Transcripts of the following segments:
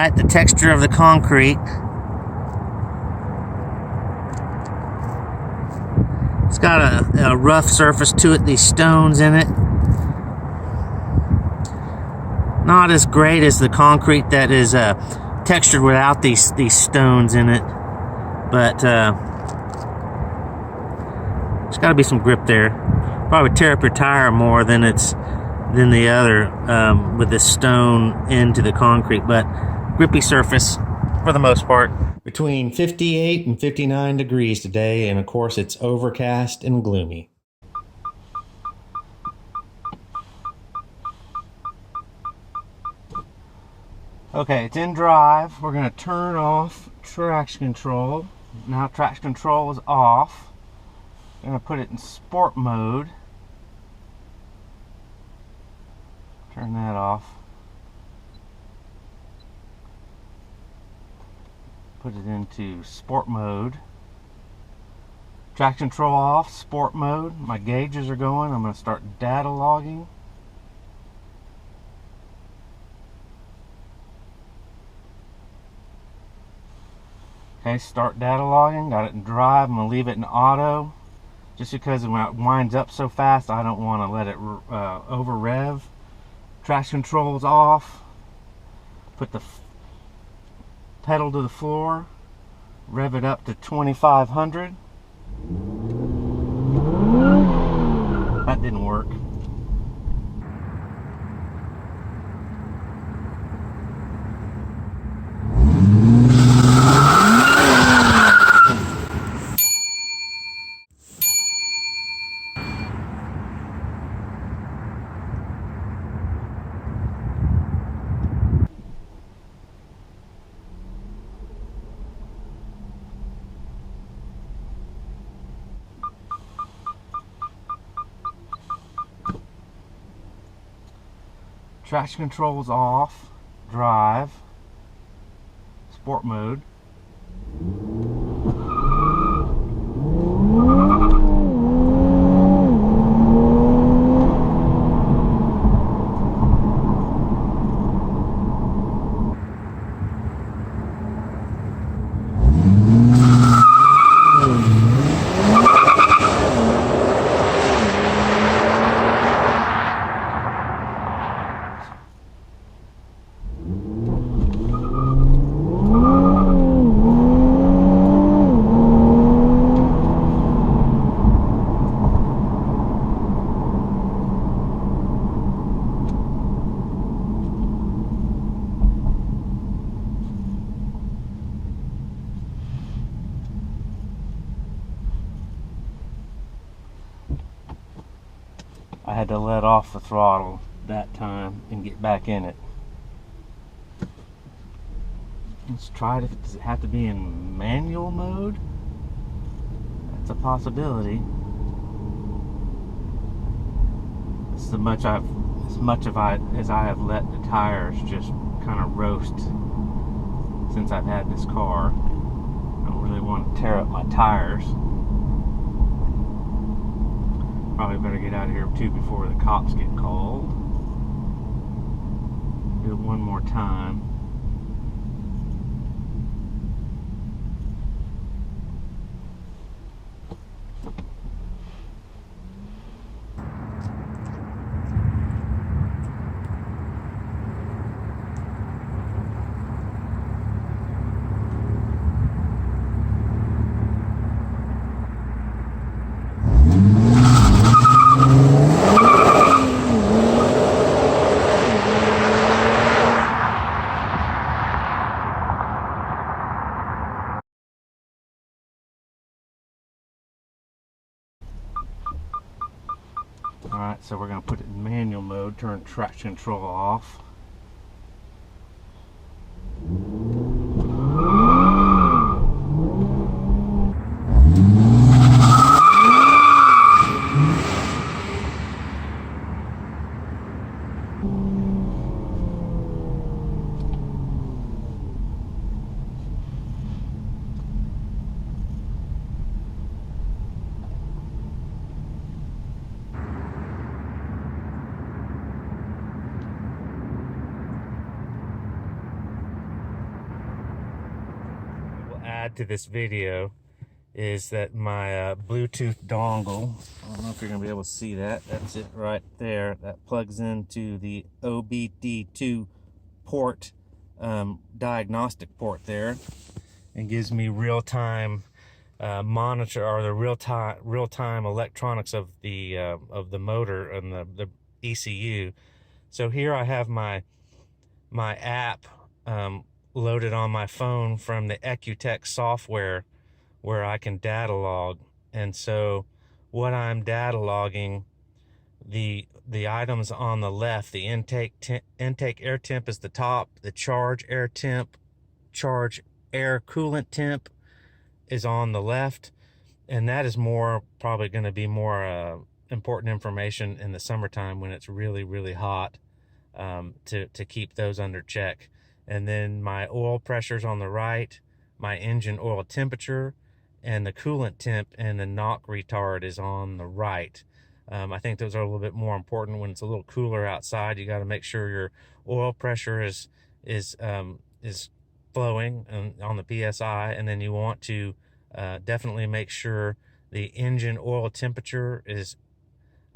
Alright, the texture of the concrete. It's got a rough surface to it, these stones in it. Not as great as the concrete that is textured without these stones in it, but there's got to be some grip there. Probably tear up your tire more than the other with this stone into the concrete, but grippy surface for the most part. Between 58 and 59 degrees today, and of course it's overcast and gloomy. Okay, it's in drive. We're going to turn off traction control. Now traction control is off. I'm going to put it in sport mode. Turn that off. Put it into sport mode. Traction control off, sport mode. My gauges are going. I'm going to start data logging. Okay, start data logging. Got it in drive. I'm going to leave it in auto. Just because when it winds up so fast, I don't want to let it over rev. Traction control is off. Put the pedal to the floor. Rev it up to 2500. That didn't work. Traction control is off, drive, sport mode. I had to let off the throttle that time and get back in it. Let's try it. Does it have to be in manual mode? That's a possibility. As much as I have let the tires just kind of roast since I've had this car. I don't really want to tear up my tires. Probably better get out of here too before the cops get called. Do it one more time. Alright, so we're going to put it in manual mode, turn traction control off. add to this video is that my Bluetooth dongle, I don't know if you're going to be able to see that, that's it right there, that plugs into the OBD2 port, diagnostic port there, and gives me real-time monitor, or the real-time electronics of the motor and the ECU. So here I have my app loaded on my phone from the Ecutek software, where I can data log. And so what I'm data logging, the items on the left, the intake air temp is the top, the charge air temp, charge air coolant temp is on the left, and that is probably going to be more important information in the summertime when it's really hot, to keep those under check. And then my oil pressures on the right, my engine oil temperature, and the coolant temp and the knock retard is on the right. I think those are a little bit more important when it's a little cooler outside. You got to make sure your oil pressure is flowing on the PSI, and then you want to definitely make sure the engine oil temperature is,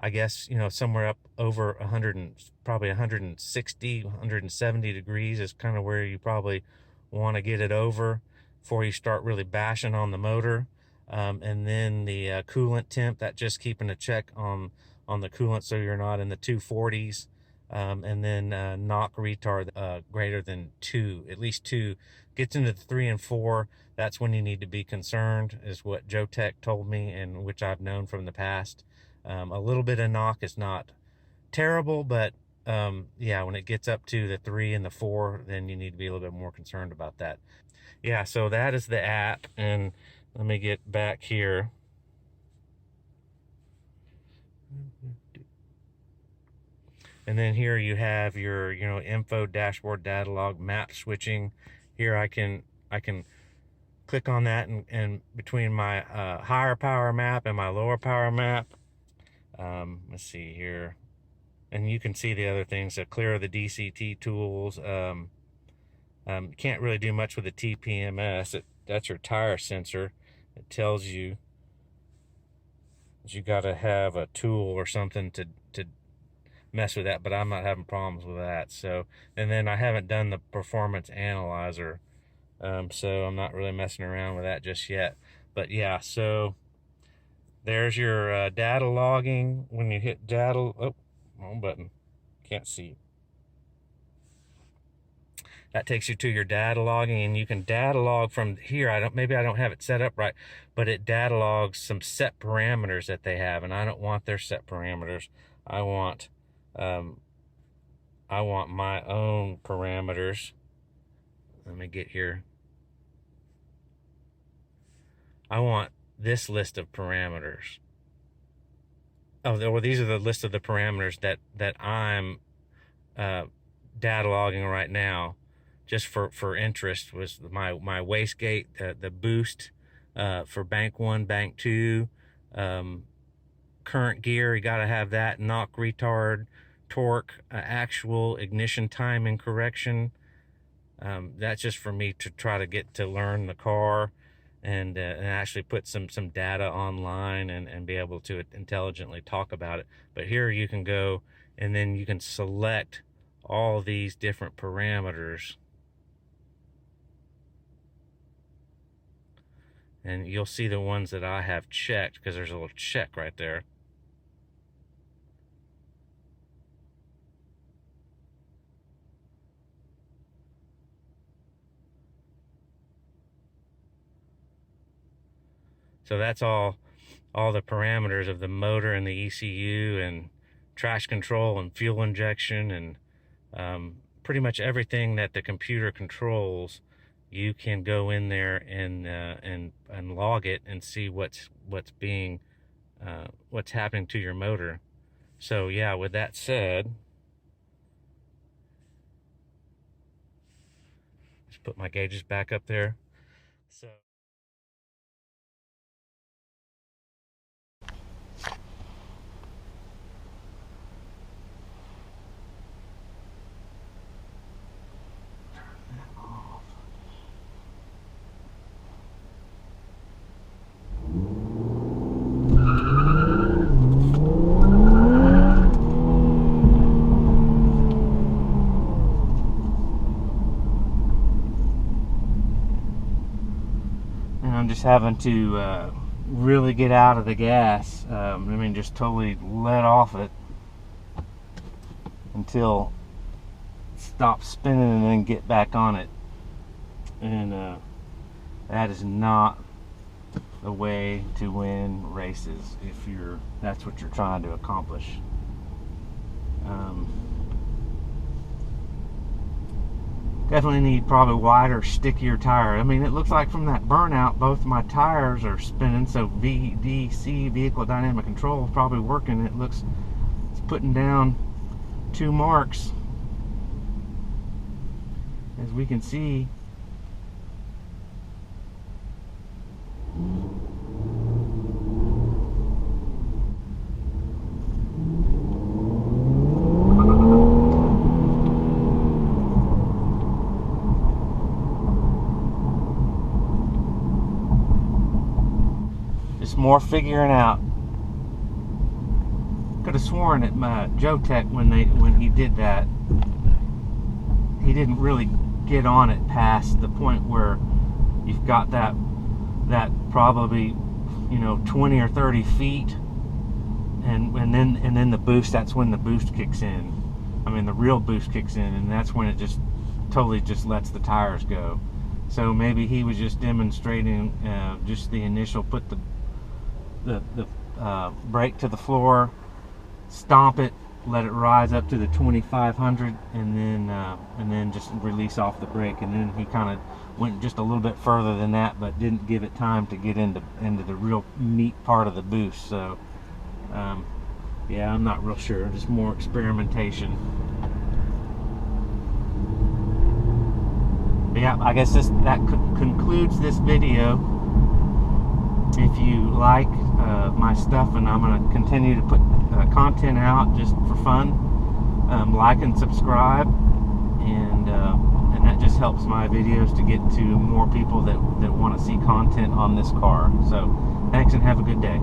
I guess, somewhere up over 100 and probably 160, 170 degrees is kind of where you probably want to get it over before you start really bashing on the motor. And then the coolant temp, that just keeping a check on the coolant so you're not in the 240s. And then knock retard greater than 2, at least 2. Gets into the 3 and 4, that's when you need to be concerned, is what Joe Tech told me, and which I've known from the past. A little bit of knock is not terrible, but yeah, when it gets up to the 3 and the 4, then you need to be a little bit more concerned about that. Yeah, so that is the app, and let me get back here. And then here you have your, info, dashboard, data log, map switching. Here I can click on that, and between my higher power map and my lower power map, let's see here, and you can see the other things. So clear the DCT tools. Can't really do much with the TPMS. That's your tire sensor. It tells you that you got to have a tool or something to mess with that, but I'm not having problems with that. So, and then I haven't done the performance analyzer, so I'm not really messing around with that just yet. But yeah, so there's your data logging. When you hit data, oh, wrong button, can't see. That takes you to your data logging, and you can data log from here. Maybe I don't have it set up right, but it data logs some set parameters that they have, and I don't want their set parameters. I want my own parameters. Let me get here. I want this list of parameters. Oh, well, these are the list of the parameters that I'm data logging right now, just for interest. Was my wastegate, the boost for bank 1, bank 2, current gear, you got to have that, knock retard, torque, actual ignition timing correction. That's just for me to try to get to learn the car, and actually put some data online, and be able to intelligently talk about it. But here you can go, and then you can select all these different parameters, and you'll see the ones that I have checked, because there's a little check right there. So that's all the parameters of the motor and the ECU and traction control and fuel injection, and pretty much everything that the computer controls. You can go in there and log it and see what's happening to your motor. So yeah, with that said, just put my gauges back up there. So I'm just having to really get out of the gas. I mean, just totally let off it until it stops spinning and then get back on it. And that is not the way to win races if that's what you're trying to accomplish. Definitely need probably wider, stickier tire. I mean, it looks like from that burnout, both my tires are spinning, so VDC, vehicle dynamic control, is probably working. It looks, it's putting down 2 marks, as we can see. Just more figuring out. Could have sworn that my Ecutek, when he did that, he didn't really get on it past the point where you've got that probably, you know, 20 or 30 feet, and then the boost. That's when the boost kicks in. I mean, the real boost kicks in, and that's when it just totally just lets the tires go. So maybe he was just demonstrating just the initial, put the brake to the floor, stomp it, let it rise up to the 2500, and then just release off the brake. And then he kind of went just a little bit further than that, but didn't give it time to get into the real meat part of the boost. So yeah, I'm not real sure. Just more experimentation. But yeah, I guess that concludes this video. If you like my stuff, and I'm going to continue to put content out just for fun, like and subscribe, and that just helps my videos to get to more people that want to see content on this car. So thanks, and have a good day.